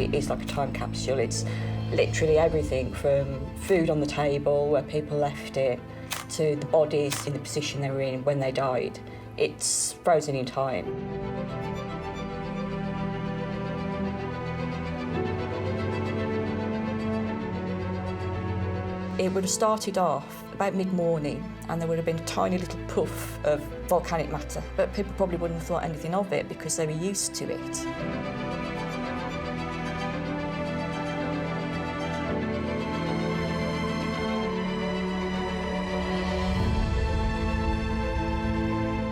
it is like a time capsule. It's literally everything from food on the table where people left it to the bodies in the position they were in when they died. It's frozen in time. It would have started off about mid-morning and there would have been a tiny little puff of volcanic matter, but people probably wouldn't have thought anything of it because they were used to it.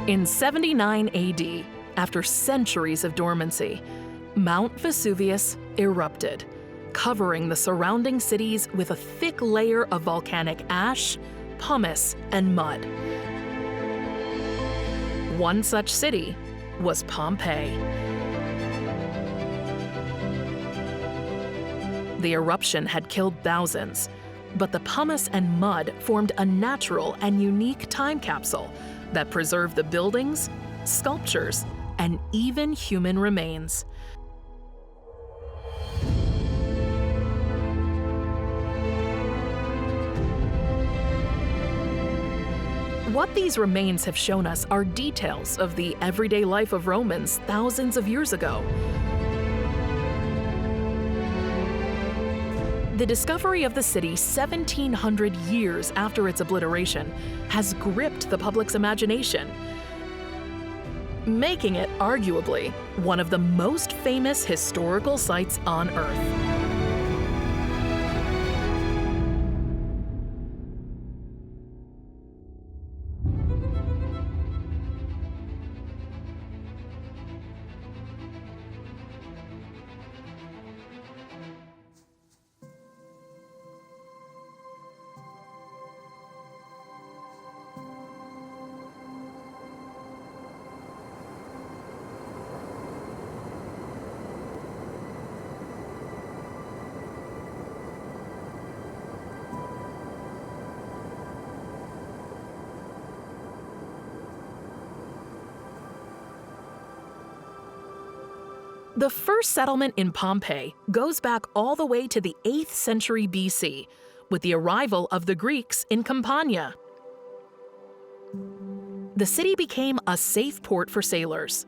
In 79 AD, after centuries of dormancy, Mount Vesuvius erupted, covering the surrounding cities with a thick layer of volcanic ash, pumice, and mud. One such city was Pompeii. The eruption had killed thousands, but the pumice and mud formed a natural and unique time capsule that preserved the buildings, sculptures, and even human remains. What these remains have shown us are details of the everyday life of Romans thousands of years ago. The discovery of the city 1,700 years after its obliteration has gripped the public's imagination, making it arguably one of the most famous historical sites on Earth. The first settlement in Pompeii goes back all the way to the 8th century BC, with the arrival of the Greeks in Campania. The city became a safe port for sailors.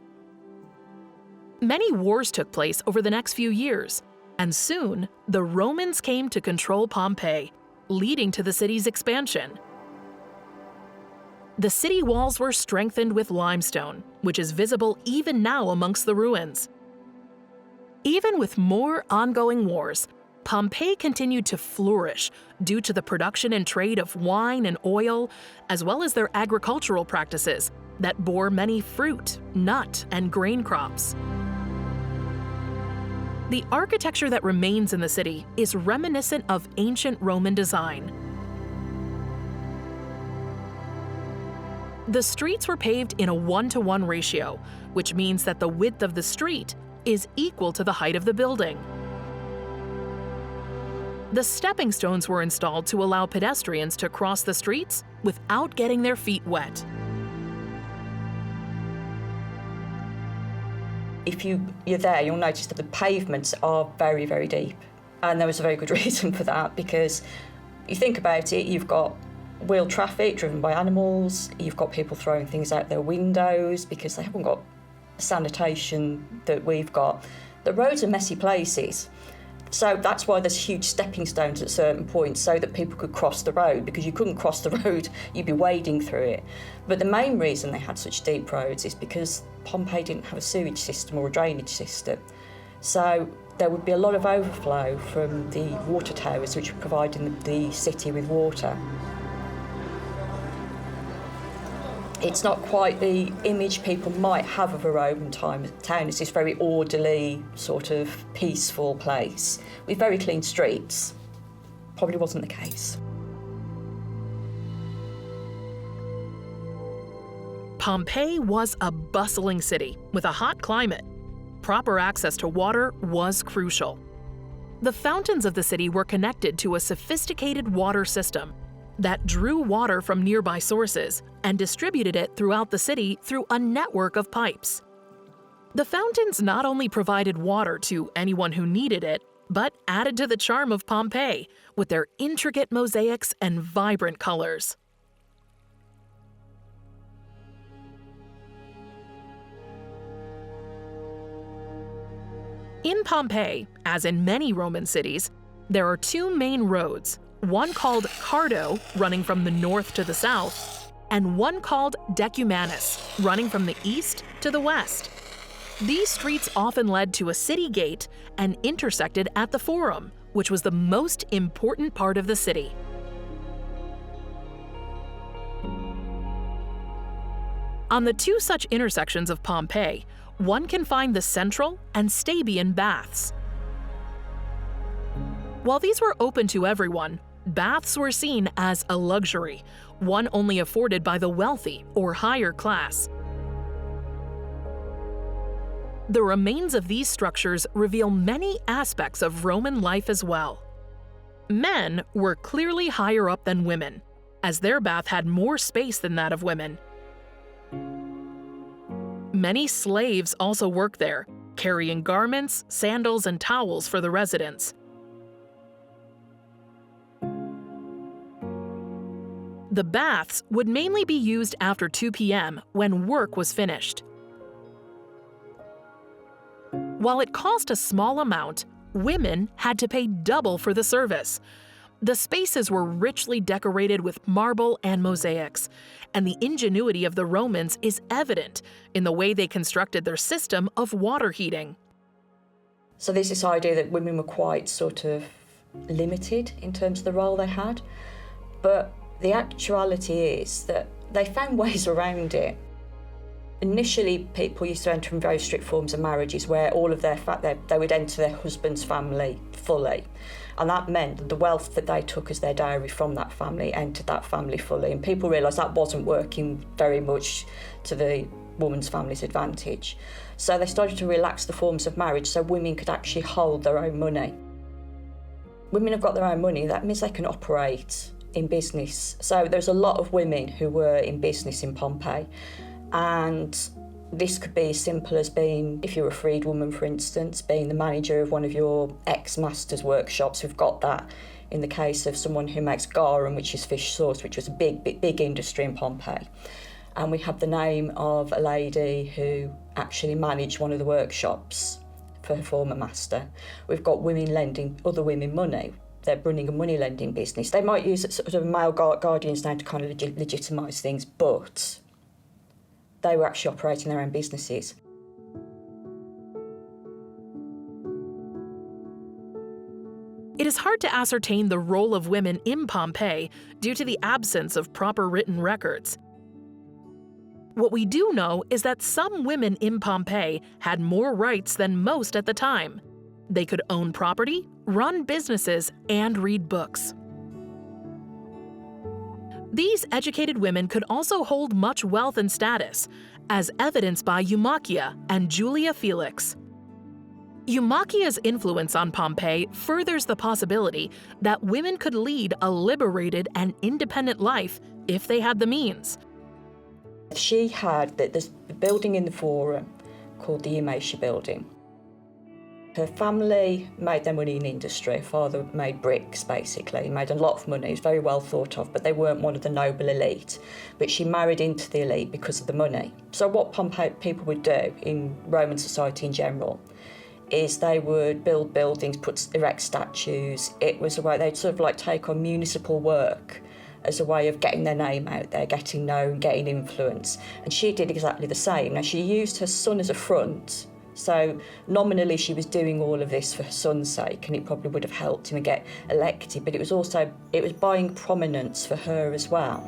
Many wars took place over the next few years, and soon the Romans came to control Pompeii, leading to the city's expansion. The city walls were strengthened with limestone, which is visible even now amongst the ruins. Even with more ongoing wars, Pompeii continued to flourish due to the production and trade of wine and oil, as well as their agricultural practices that bore many fruit, nut, and grain crops. The architecture that remains in the city is reminiscent of ancient Roman design. The streets were paved in a 1-to-1 ratio, which means that the width of the street is equal to the height of the building. The stepping stones were installed to allow pedestrians to cross the streets without getting their feet wet. If you're there, you'll notice that the pavements are very, very deep. And there was a very good reason for that, because you think about it, you've got wheeled traffic driven by animals, you've got people throwing things out their windows because they haven't got sanitation that we've got. The roads are messy places. So that's why there's huge stepping stones at certain points so that people could cross the road, because you couldn't cross the road, you'd be wading through it. But the main reason they had such deep roads is because Pompeii didn't have a sewage system or a drainage system. So there would be a lot of overflow from the water towers which were providing the city with water. It's not quite the image people might have of a Roman town as this very orderly, sort of peaceful place with very clean streets. Probably wasn't the case. Pompeii was a bustling city with a hot climate. Proper access to water was crucial. The fountains of the city were connected to a sophisticated water system that drew water from nearby sources and distributed it throughout the city through a network of pipes. The fountains not only provided water to anyone who needed it, but added to the charm of Pompeii with their intricate mosaics and vibrant colors. In Pompeii, as in many Roman cities, there are two main roads, one called Cardo, running from the north to the south, and one called Decumanus, running from the east to the west. These streets often led to a city gate and intersected at the Forum, which was the most important part of the city. On the two such intersections of Pompeii, one can find the central and Stabian baths. While these were open to everyone, baths were seen as a luxury, one only afforded by the wealthy or higher class. The remains of these structures reveal many aspects of Roman life as well. Men were clearly higher up than women, as their bath had more space than that of women. Many slaves also worked there, carrying garments, sandals, and towels for the residents. The baths would mainly be used after 2 p.m. when work was finished. While it cost a small amount, women had to pay double for the service. The spaces were richly decorated with marble and mosaics, and the ingenuity of the Romans is evident in the way they constructed their system of water heating. So there's this idea that women were quite sort of limited in terms of the role they had, but the actuality is that they found ways around it. Initially, people used to enter in very strict forms of marriages where all of they would enter their husband's family fully. And that meant that the wealth that they took as their dowry from that family entered that family fully. And people realised that wasn't working very much to the woman's family's advantage. So they started to relax the forms of marriage so women could actually hold their own money. Women have got their own money, that means they can operate in business. So there's a lot of women who were in business in Pompeii. And this could be as simple as being, if you're a freedwoman, for instance, being the manager of one of your ex-master's workshops. We've got that in the case of someone who makes garum, which is fish sauce, which was a big industry in Pompeii. And we have the name of a lady who actually managed one of the workshops for her former master. We've got women lending other women money. They're running a money lending business. They might use sort of male guardians now to kind of legitimise things, but they were actually operating their own businesses. It is hard to ascertain the role of women in Pompeii due to the absence of proper written records. What we do know is that some women in Pompeii had more rights than most at the time. They could own property, run businesses, and read books. These educated women could also hold much wealth and status, as evidenced by Eumachia and Julia Felix. Eumachia's influence on Pompeii furthers the possibility that women could lead a liberated and independent life if they had the means. She had this building in the Forum called the Eumacia building. Her family made their money in industry. Her father made bricks, basically. He made a lot of money. He was very well thought of, but they weren't one of the noble elite. But she married into the elite because of the money. So what Pompeii people would do in Roman society in general is they would build buildings, erect statues. It was a way they'd sort of like take on municipal work as a way of getting their name out there, getting known, getting influence. And she did exactly the same. Now, she used her son as a front. So nominally she was doing all of this for her son's sake, and it probably would have helped him get elected, but it was buying prominence for her as well.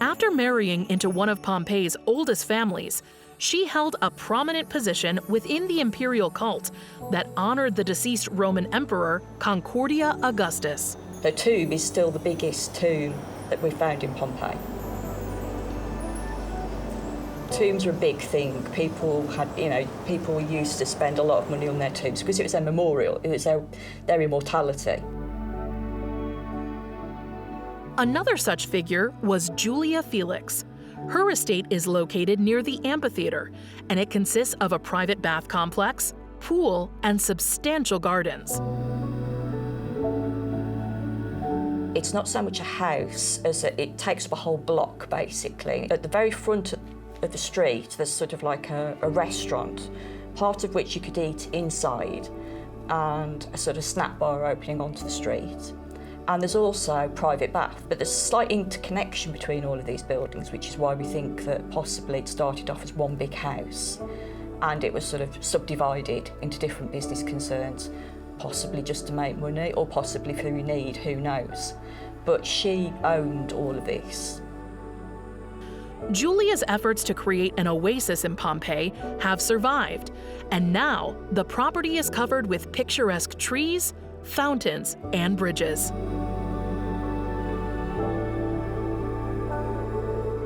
After marrying into one of Pompeii's oldest families, she held a prominent position within the imperial cult that honored the deceased Roman emperor Concordia Augustus. Her tomb is still the biggest tomb that we found in Pompeii. Tombs were a big thing. People used to spend a lot of money on their tombs because it was their memorial, it was their immortality. Another such figure was Julia Felix. Her estate is located near the amphitheater, and it consists of a private bath complex, pool, and substantial gardens. It's not so much a house as it takes up a whole block, basically. At the very front of the street, there's sort of like a restaurant, part of which you could eat inside, and a sort of snack bar opening onto the street. And there's also private bath, but there's a slight interconnection between all of these buildings, which is why we think that possibly it started off as one big house, and it was sort of subdivided into different business concerns, possibly just to make money, or possibly through need, who knows. But she owned all of this. Julia's efforts to create an oasis in Pompeii have survived, and now the property is covered with picturesque trees, fountains, and bridges.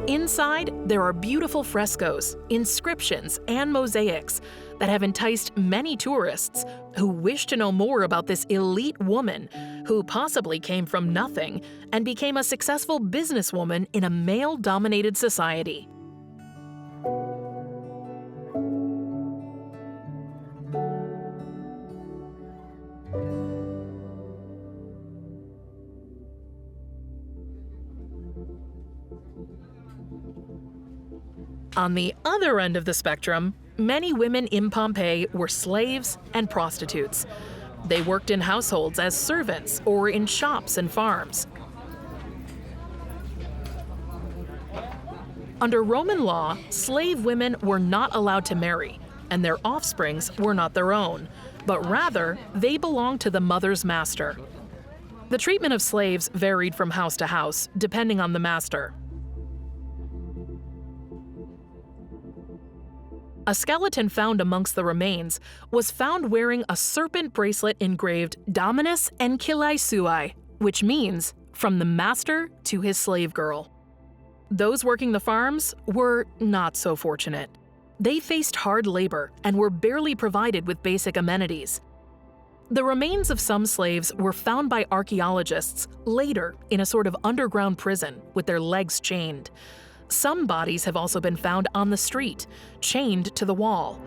Inside, there are beautiful frescoes, inscriptions, and mosaics that have enticed many tourists who wish to know more about this elite woman who possibly came from nothing and became a successful businesswoman in a male-dominated society. On the other end of the spectrum, many women in Pompeii were slaves and prostitutes. They worked in households as servants or in shops and farms. Under Roman law, slave women were not allowed to marry, and their offsprings were not their own, but rather they belonged to the mother's master. The treatment of slaves varied from house to house, depending on the master. A skeleton found amongst the remains was found wearing a serpent bracelet engraved Dominus Ancillae Suae, which means from the master to his slave girl. Those working the farms were not so fortunate. They faced hard labor and were barely provided with basic amenities. The remains of some slaves were found by archaeologists later in a sort of underground prison with their legs chained. Some bodies have also been found on the street, chained to the wall.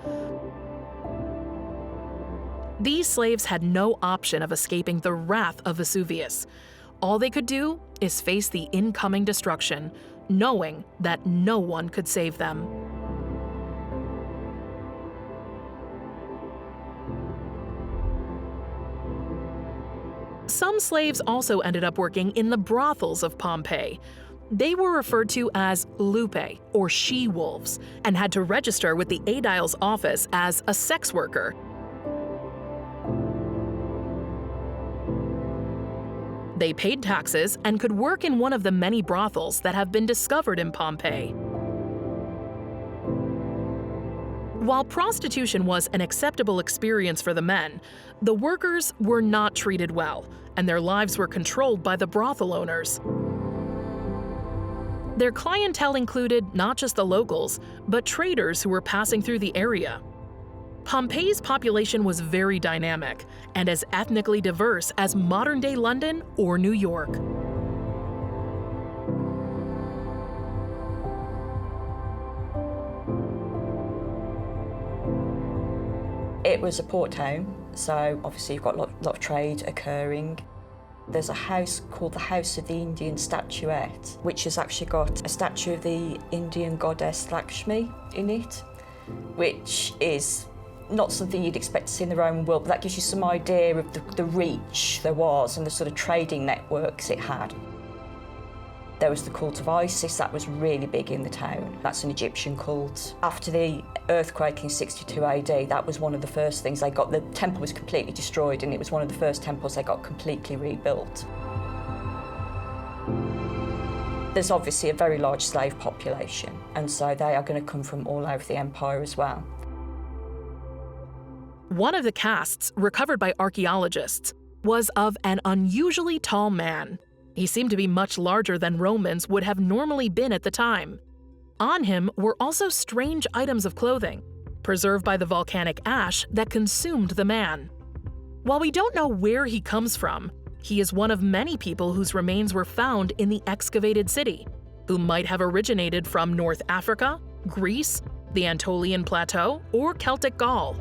These slaves had no option of escaping the wrath of Vesuvius. All they could do is face the incoming destruction, knowing that no one could save them. Some slaves also ended up working in the brothels of Pompeii. They were referred to as lupae, or she-wolves, and had to register with the aedile's office as a sex worker. They paid taxes and could work in one of the many brothels that have been discovered in Pompeii. While prostitution was an acceptable experience for the men, the workers were not treated well, and their lives were controlled by the brothel owners. Their clientele included not just the locals, but traders who were passing through the area. Pompeii's population was very dynamic and as ethnically diverse as modern-day London or New York. It was a port town, so obviously you've got a lot of trade occurring. There's a house called the House of the Indian Statuette, which has actually got a statue of the Indian goddess Lakshmi in it, which is not something you'd expect to see in the Roman world, but that gives you some idea of the reach there was and the sort of trading networks it had. There was the cult of Isis, that was really big in the town. That's an Egyptian cult. After the earthquake in 62 AD, that was one of the first things they got. The temple was completely destroyed and it was one of the first temples they got completely rebuilt. There's obviously a very large slave population, and so they are going to come from all over the empire as well. One of the casts recovered by archaeologists was of an unusually tall man. He seemed to be much larger than Romans would have normally been at the time. On him were also strange items of clothing, preserved by the volcanic ash that consumed the man. While we don't know where he comes from, he is one of many people whose remains were found in the excavated city. who might have originated from North Africa, Greece, the Anatolian Plateau, or Celtic Gaul.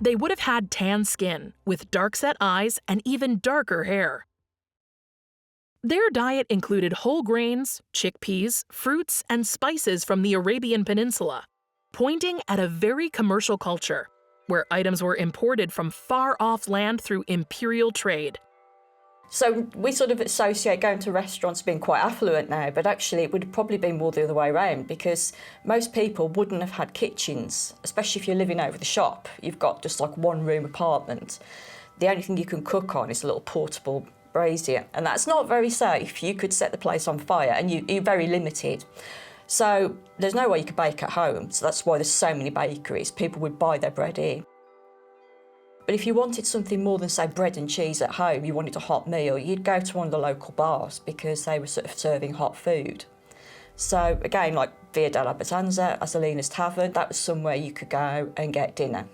They would have had tan skin, with dark-set eyes and even darker hair. Their diet included whole grains, chickpeas, fruits, and spices from the Arabian Peninsula, pointing at a very commercial culture, where items were imported from far-off land through imperial trade. So we sort of associate going to restaurants being quite affluent now, but actually it would have probably been more the other way around, because most people wouldn't have had kitchens, especially if you're living over the shop. You've got just like one-room apartment. The only thing you can cook on is a little portable brazier, and that's not very safe. You could set the place on fire, and you're very limited. So there's no way you could bake at home, so that's why there's so many bakeries. People would buy their bread in. But if you wanted something more than, say, bread and cheese at home, you wanted a hot meal, you'd go to one of the local bars because they were sort of serving hot food. So again, like Via della Batanza, Azzolina's Tavern, that was somewhere you could go and get dinner.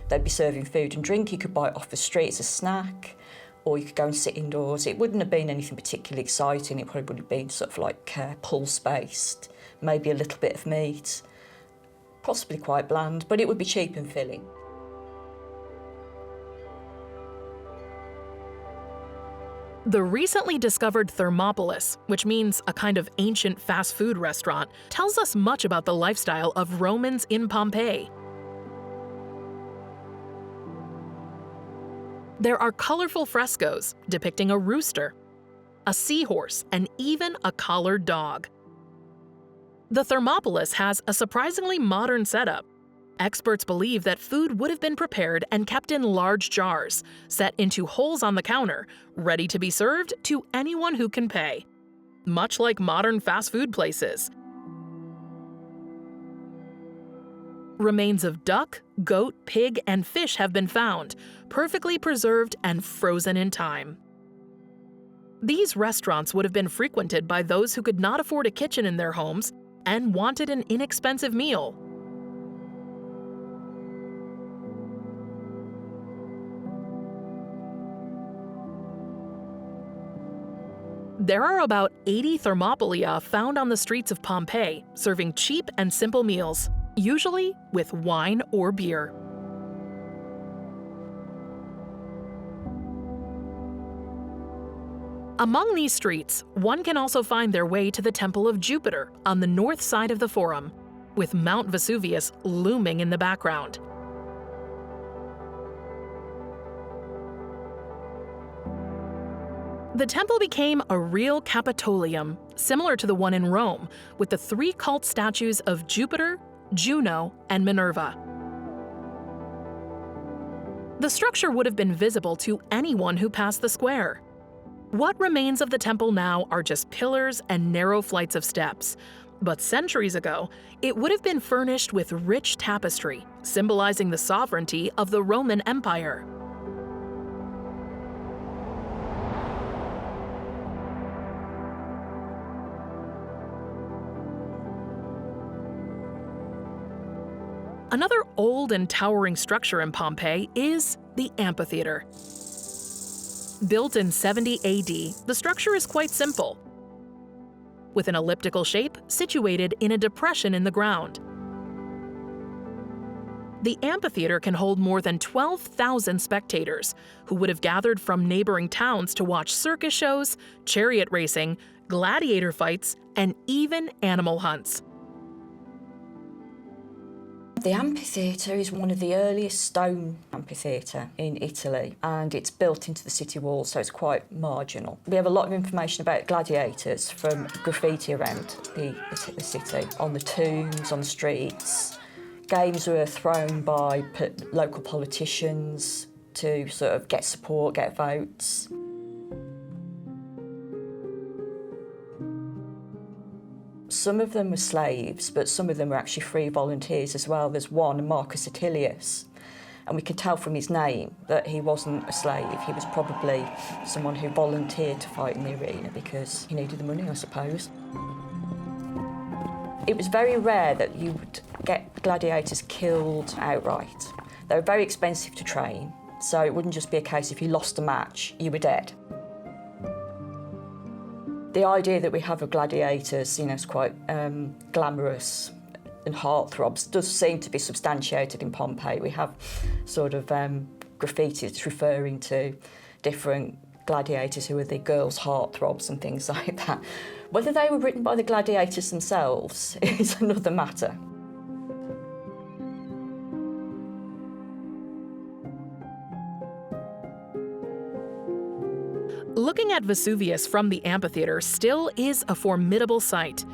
They'd be serving food and drink. You could buy it off the street as a snack, or you could go and sit indoors. It wouldn't have been anything particularly exciting. It probably would have been sort of like pulse-based, maybe a little bit of meat, possibly quite bland, but it would be cheap and filling. The recently discovered Thermopolis, which means a kind of ancient fast food restaurant, tells us much about the lifestyle of Romans in Pompeii. There are colorful frescoes depicting a rooster, a seahorse, and even a collared dog. The Thermopolis has a surprisingly modern setup. Experts believe that food would have been prepared and kept in large jars, set into holes on the counter, ready to be served to anyone who can pay. Much like modern fast food places. Remains of duck, goat, pig, and fish have been found, perfectly preserved and frozen in time. These restaurants would have been frequented by those who could not afford a kitchen in their homes and wanted an inexpensive meal. There are about 80 thermopolia found on the streets of Pompeii, serving cheap and simple meals, usually with wine or beer. Among these streets, one can also find their way to the Temple of Jupiter on the north side of the Forum, with Mount Vesuvius looming in the background. The temple became a real Capitolium, similar to the one in Rome, with the three cult statues of Jupiter, Juno, and Minerva. The structure would have been visible to anyone who passed the square. What remains of the temple now are just pillars and narrow flights of steps, but centuries ago, it would have been furnished with rich tapestry, symbolizing the sovereignty of the Roman Empire. Another old and towering structure in Pompeii is the amphitheater. Built in 70 AD, the structure is quite simple, with an elliptical shape situated in a depression in the ground. The amphitheater can hold more than 12,000 spectators, who would have gathered from neighboring towns to watch circus shows, chariot racing, gladiator fights, and even animal hunts. The amphitheatre is one of the earliest stone amphitheatre in Italy, and it's built into the city walls, so it's quite marginal. We have a lot of information about gladiators from graffiti around the city, on the tombs, on the streets. Games were thrown by local politicians to sort of get support, get votes. Some of them were slaves, but some of them were actually free volunteers as well. There's one, Marcus Attilius, and we can tell from his name that he wasn't a slave. He was probably someone who volunteered to fight in the arena because he needed the money, I suppose. It was very rare that you would get gladiators killed outright. They were very expensive to train, so it wouldn't just be a case if you lost a match, you were dead. The idea that we have of gladiators, is quite glamorous and heartthrobs, does seem to be substantiated in Pompeii. We have sort of graffitis referring to different gladiators who are the girls' heartthrobs and things like that. Whether they were written by the gladiators themselves is another matter. Looking at Vesuvius from the amphitheater still is a formidable sight.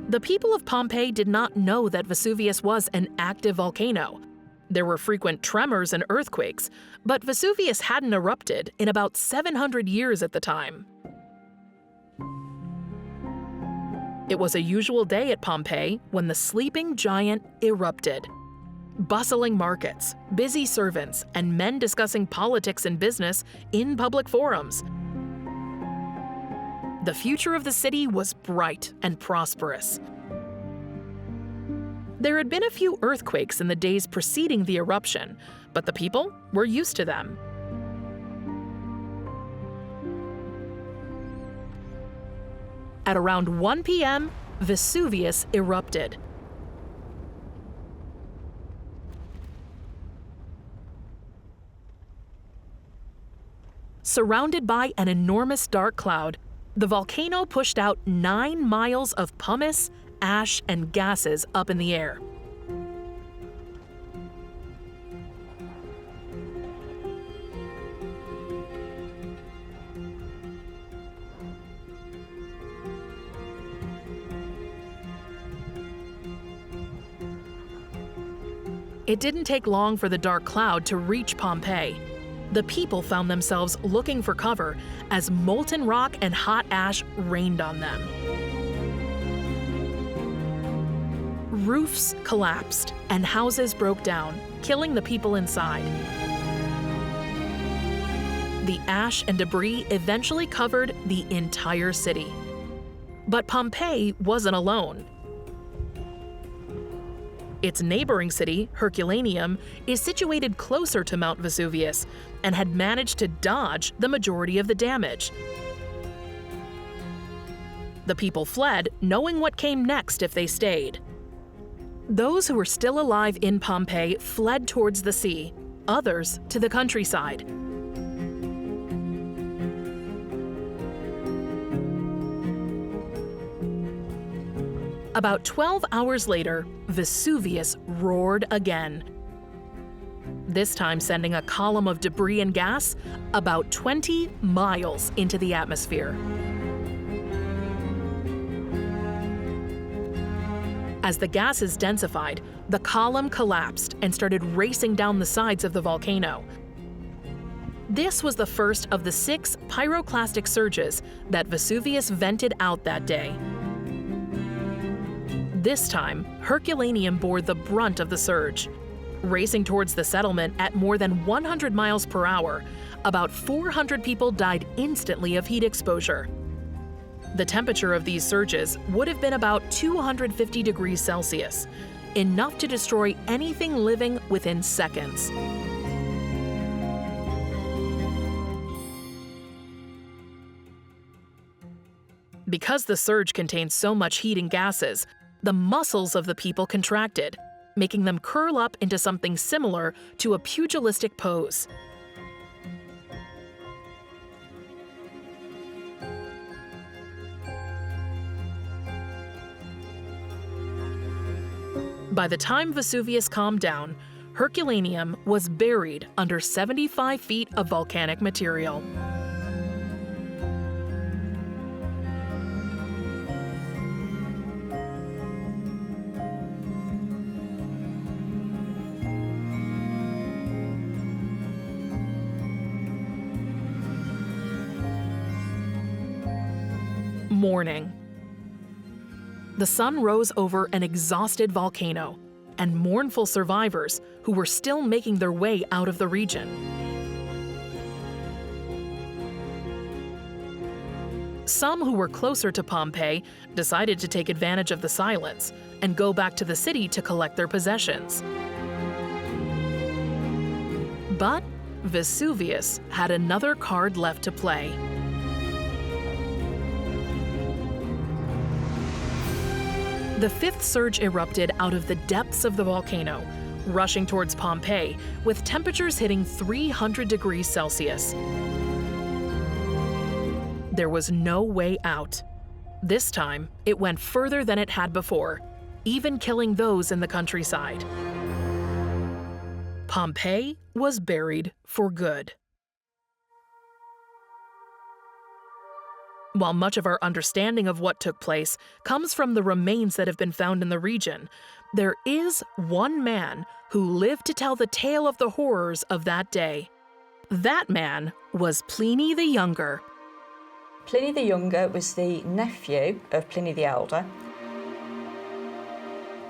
The people of Pompeii did not know that Vesuvius was an active volcano. There were frequent tremors and earthquakes, but Vesuvius hadn't erupted in about 700 years at the time. It was a usual day at Pompeii when the sleeping giant erupted. Bustling markets, busy servants, and men discussing politics and business in public forums. The future of the city was bright and prosperous. There had been a few earthquakes in the days preceding the eruption, but the people were used to them. At around 1 p.m., Vesuvius erupted. Surrounded by an enormous dark cloud, the volcano pushed out 9 miles of pumice, ash, and gases up in the air. It didn't take long for the dark cloud to reach Pompeii. The people found themselves looking for cover as molten rock and hot ash rained on them. Roofs collapsed and houses broke down, killing the people inside. The ash and debris eventually covered the entire city. But Pompeii wasn't alone. Its neighboring city, Herculaneum, is situated closer to Mount Vesuvius and had managed to dodge the majority of the damage. The people fled, knowing what came next if they stayed. Those who were still alive in Pompeii fled towards the sea, others to the countryside. About 12 hours later, Vesuvius roared again, this time sending a column of debris and gas about 20 miles into the atmosphere. As the gases densified, the column collapsed and started racing down the sides of the volcano. This was the first of the 6 pyroclastic surges that Vesuvius vented out that day. This time, Herculaneum bore the brunt of the surge. Racing towards the settlement at more than 100 miles per hour, about 400 people died instantly of heat exposure. The temperature of these surges would have been about 250 degrees Celsius, enough to destroy anything living within seconds. Because the surge contained so much heat and gases, the muscles of the people contracted, making them curl up into something similar to a pugilistic pose. By the time Vesuvius calmed down, Herculaneum was buried under 75 feet of volcanic material. Morning. The sun rose over an exhausted volcano and mournful survivors who were still making their way out of the region. Some who were closer to Pompeii decided to take advantage of the silence and go back to the city to collect their possessions. But Vesuvius had another card left to play. The fifth surge erupted out of the depths of the volcano, rushing towards Pompeii with temperatures hitting 300 degrees Celsius. There was no way out. This time, it went further than it had before, even killing those in the countryside. Pompeii was buried for good. While much of our understanding of what took place comes from the remains that have been found in the region, there is one man who lived to tell the tale of the horrors of that day. That man was Pliny the Younger. Pliny the Younger was the nephew of Pliny the Elder.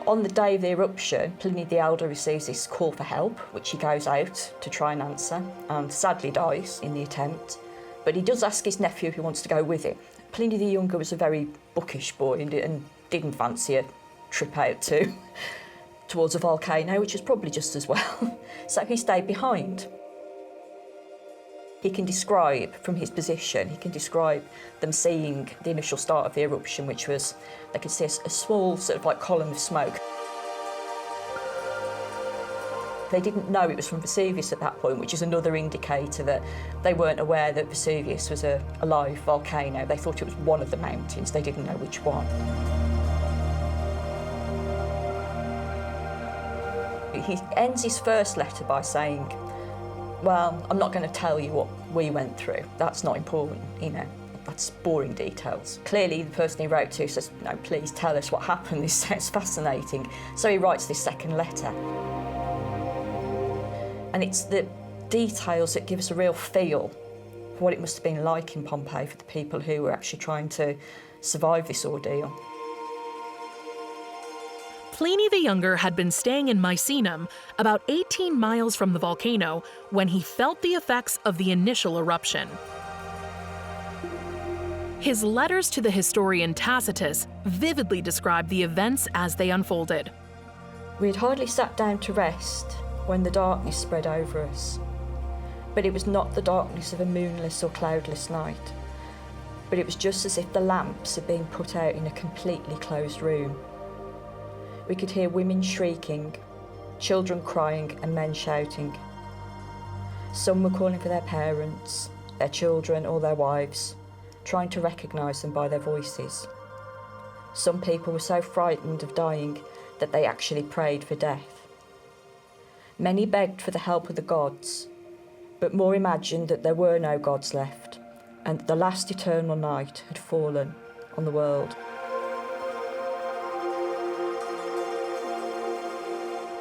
On the day of the eruption, Pliny the Elder receives this call for help, which he goes out to try and answer, and sadly dies in the attempt. But he does ask his nephew if he wants to go with him. Pliny the Younger was a very bookish boy and didn't fancy a trip out towards a volcano, which was probably just as well. So he stayed behind. He can describe, from his position, he can describe them seeing the initial start of the eruption, which was, they could see a small sort of like column of smoke. They didn't know it was from Vesuvius at that point, which is another indicator that they weren't aware that Vesuvius was a live volcano. They thought it was one of the mountains, they didn't know which one. He ends his first letter by saying, well, I'm not going to tell you what we went through. That's not important, that's boring details. Clearly, the person he wrote to says, no, please tell us what happened. This sounds fascinating. So he writes this second letter. And it's the details that give us a real feel for what it must have been like in Pompeii for the people who were actually trying to survive this ordeal. Pliny the Younger had been staying in Misenum, about 18 miles from the volcano, when he felt the effects of the initial eruption. His letters to the historian Tacitus vividly describe the events as they unfolded. We had hardly sat down to rest when the darkness spread over us. But it was not the darkness of a moonless or cloudless night, but it was just as if the lamps had been put out in a completely closed room. We could hear women shrieking, children crying and men shouting. Some were calling for their parents, their children or their wives, trying to recognise them by their voices. Some people were so frightened of dying that they actually prayed for death. Many begged for the help of the gods, but more imagined that there were no gods left and that the last eternal night had fallen on the world.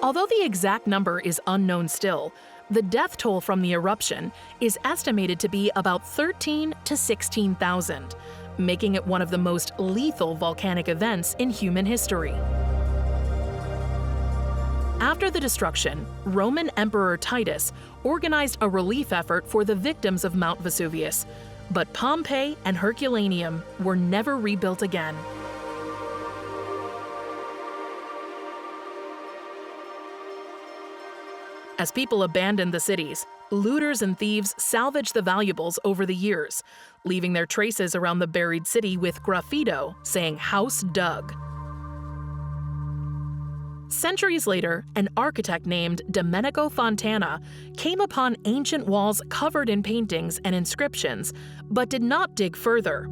Although the exact number is unknown still, the death toll from the eruption is estimated to be about 13 to 16,000, making it one of the most lethal volcanic events in human history. After the destruction, Roman Emperor Titus organized a relief effort for the victims of Mount Vesuvius, but Pompeii and Herculaneum were never rebuilt again. As people abandoned the cities, looters and thieves salvaged the valuables over the years, leaving their traces around the buried city with graffito saying "House Dug." Centuries later, an architect named Domenico Fontana came upon ancient walls covered in paintings and inscriptions, but did not dig further.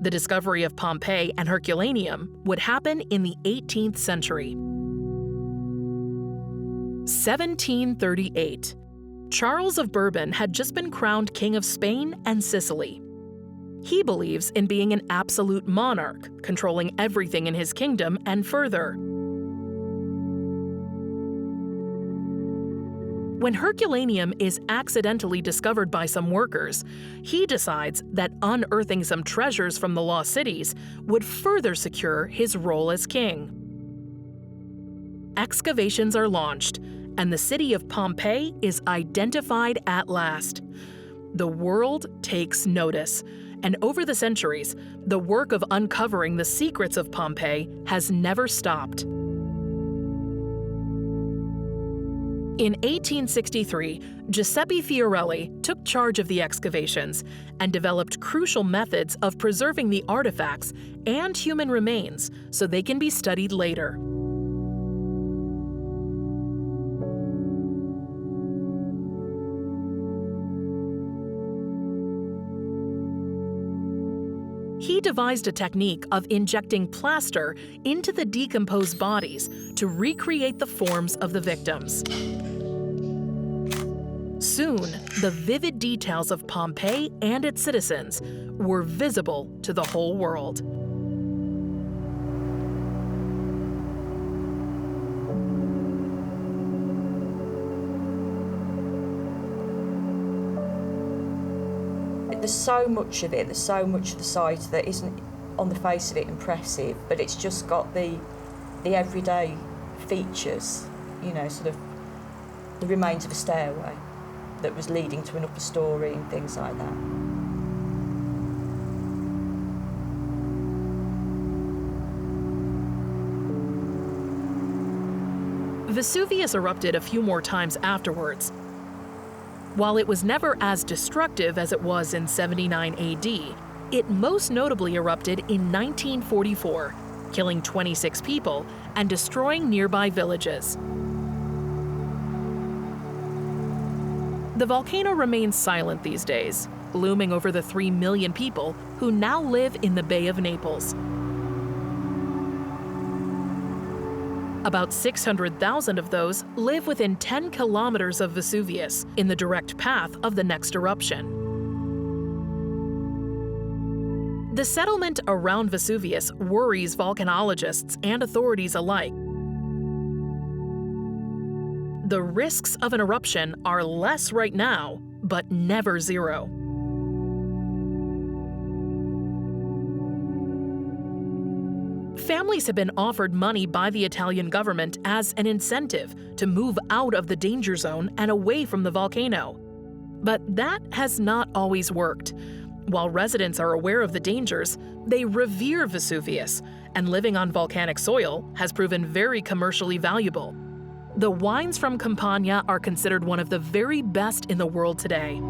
The discovery of Pompeii and Herculaneum would happen in the 18th century. 1738. Charles of Bourbon had just been crowned King of Spain and Sicily. He believes in being an absolute monarch, controlling everything in his kingdom and further. When Herculaneum is accidentally discovered by some workers, he decides that unearthing some treasures from the lost cities would further secure his role as king. Excavations are launched, and the city of Pompeii is identified at last. the world takes notice. And over the centuries, the work of uncovering the secrets of Pompeii has never stopped. In 1863, Giuseppe Fiorelli took charge of the excavations and developed crucial methods of preserving the artifacts and human remains so they can be studied later. He devised a technique of injecting plaster into the decomposed bodies to recreate the forms of the victims. Soon, the vivid details of Pompeii and its citizens were visible to the whole world. There's so much of it, there's so much of the site that isn't on the face of it impressive, but it's just got the everyday features, you know, sort of the remains of a stairway that was leading to an upper story and things like that. Vesuvius erupted a few more times afterwards. While it was never as destructive as it was in 79 AD, it most notably erupted in 1944, killing 26 people and destroying nearby villages. The volcano remains silent these days, looming over the 3 million people who now live in the Bay of Naples. About 600,000 of those live within 10 kilometers of Vesuvius, in the direct path of the next eruption. The settlement around Vesuvius worries volcanologists and authorities alike. The risks of an eruption are less right now, but never zero. Families have been offered money by the Italian government as an incentive to move out of the danger zone and away from the volcano. But that has not always worked. While residents are aware of the dangers, they revere Vesuvius, and living on volcanic soil has proven very commercially valuable. The wines from Campania are considered one of the very best in the world today.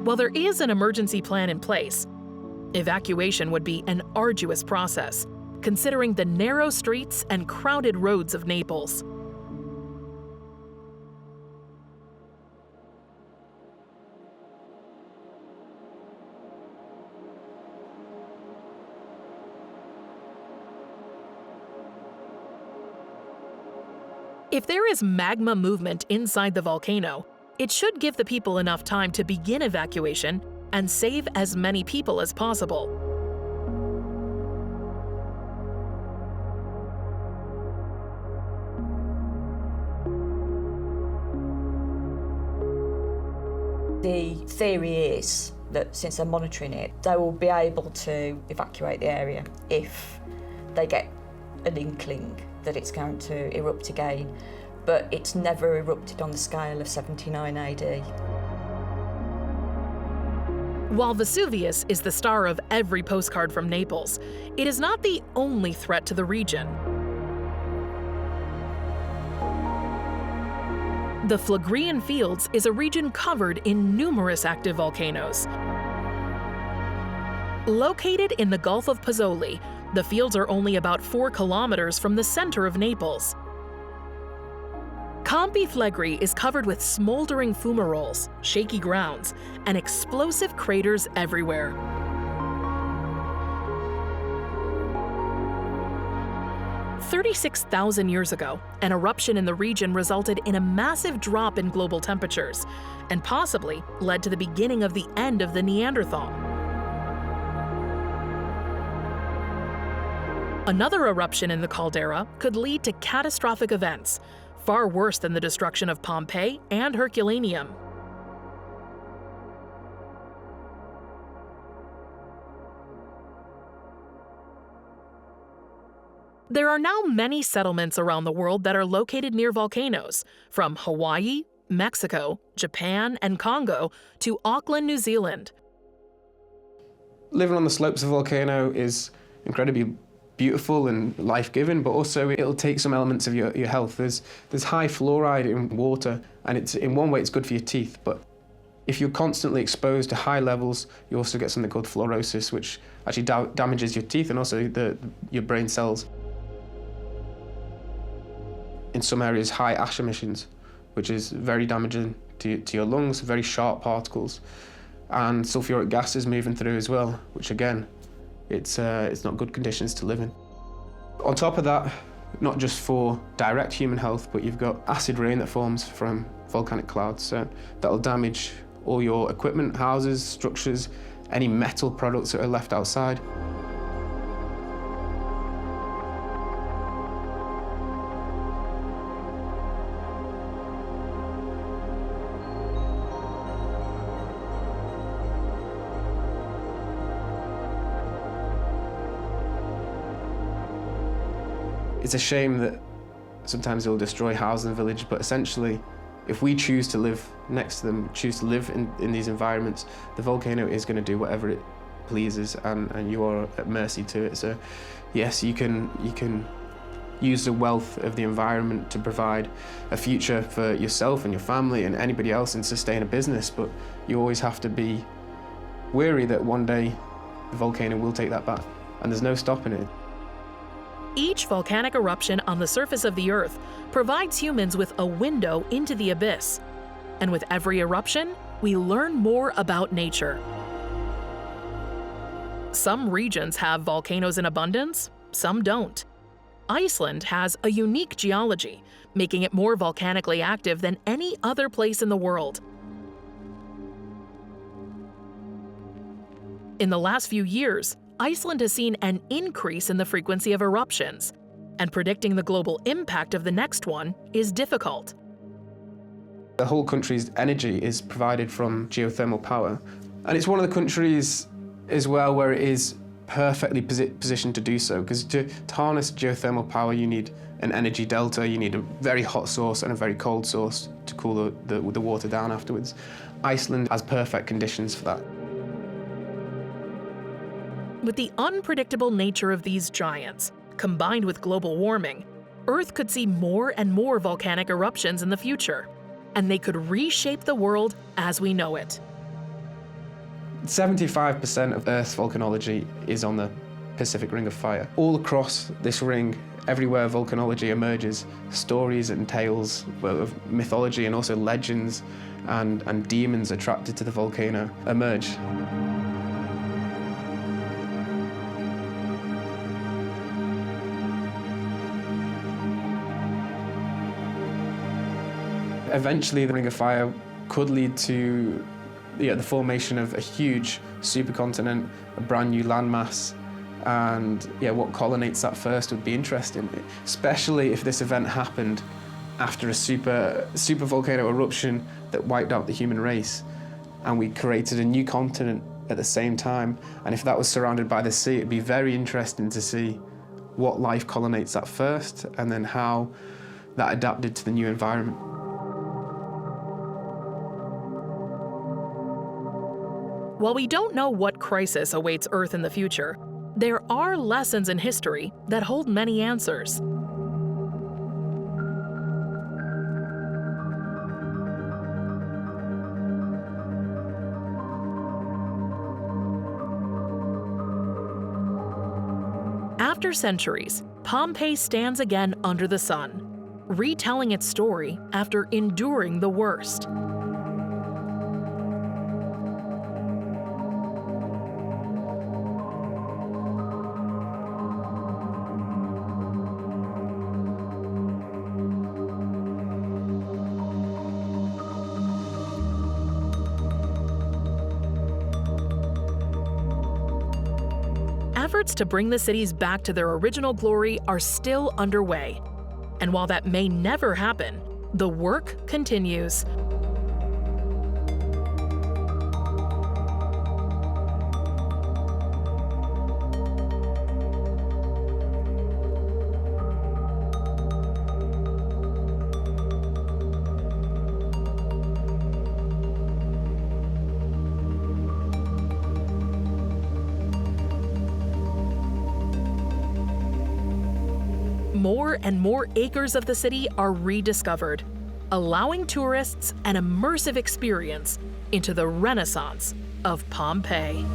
While there is an emergency plan in place, evacuation would be an arduous process, considering the narrow streets and crowded roads of Naples. If there is magma movement inside the volcano, it should give the people enough time to begin evacuation and save as many people as possible. The theory is that since they're monitoring it, they will be able to evacuate the area if they get an inkling that it's going to erupt again. But it's never erupted on the scale of 79 AD. While Vesuvius is the star of every postcard from Naples, it is not the only threat to the region. The Phlegrean Fields is a region covered in numerous active volcanoes. Located in the Gulf of Pozzuoli, the fields are only about 4 kilometers from the center of Naples. Campi Flegrei is covered with smoldering fumaroles, shaky grounds, and explosive craters everywhere. "36,000 years ago, an eruption in the region resulted in a massive drop in global temperatures and possibly led to the beginning of the end of the Neanderthal. Another eruption in the caldera could lead to catastrophic events, far worse than the destruction of Pompeii and Herculaneum. There are now many settlements around the world that are located near volcanoes, from Hawaii, Mexico, Japan, and Congo to Auckland, New Zealand. Living on the slopes of a volcano is incredibly beautiful and life-giving, but also it'll take some elements of your health. There's high fluoride in water, and in one way it's good for your teeth, but if you're constantly exposed to high levels, you also get something called fluorosis, which actually damages your teeth and also your brain cells. In some areas, high ash emissions, which is very damaging to your lungs, very sharp particles, and sulfuric gases moving through as well, which again, it's not good conditions to live in. On top of that, not just for direct human health, but you've got acid rain that forms from volcanic clouds, so that'll damage all your equipment, houses, structures, any metal products that are left outside. It's a shame that sometimes it'll destroy houses and village, but essentially, if we choose to live next to them, choose to live in these environments, the volcano is going to do whatever it pleases, and you are at mercy to it. So yes, you can use the wealth of the environment to provide a future for yourself and your family and anybody else and sustain a business, but you always have to be wary that one day the volcano will take that back, and there's no stopping it. Each volcanic eruption on the surface of the Earth provides humans with a window into the abyss. And with every eruption, we learn more about nature. Some regions have volcanoes in abundance, some don't. Iceland has a unique geology, making it more volcanically active than any other place in the world. In the last few years, Iceland has seen an increase in the frequency of eruptions, and predicting the global impact of the next one is difficult. The whole country's energy is provided from geothermal power, and it's one of the countries as well where it is perfectly positioned to do so, because to harness geothermal power you need an energy delta, you need a very hot source and a very cold source to cool the water down afterwards. Iceland has perfect conditions for that. With the unpredictable nature of these giants, combined with global warming, Earth could see more and more volcanic eruptions in the future, and they could reshape the world as we know it. 75% of Earth's volcanology is on the Pacific Ring of Fire. All across this ring, everywhere volcanology emerges, stories and tales of mythology and also legends and demons attracted to the volcano emerge. Eventually, the Ring of Fire could lead to the formation of a huge supercontinent, a brand new landmass, and what colonnades that first would be interesting, especially if this event happened after a super volcano eruption that wiped out the human race, and we created a new continent at the same time. And if that was surrounded by the sea, it'd be very interesting to see what life colonnades that first, and then how that adapted to the new environment. While we don't know what crisis awaits Earth in the future, there are lessons in history that hold many answers. After centuries, Pompeii stands again under the sun, retelling its story after enduring the worst. Efforts to bring the cities back to their original glory are still underway. And while that may never happen, the work continues. more and more acres of the city are rediscovered, allowing tourists an immersive experience into the Renaissance of Pompeii.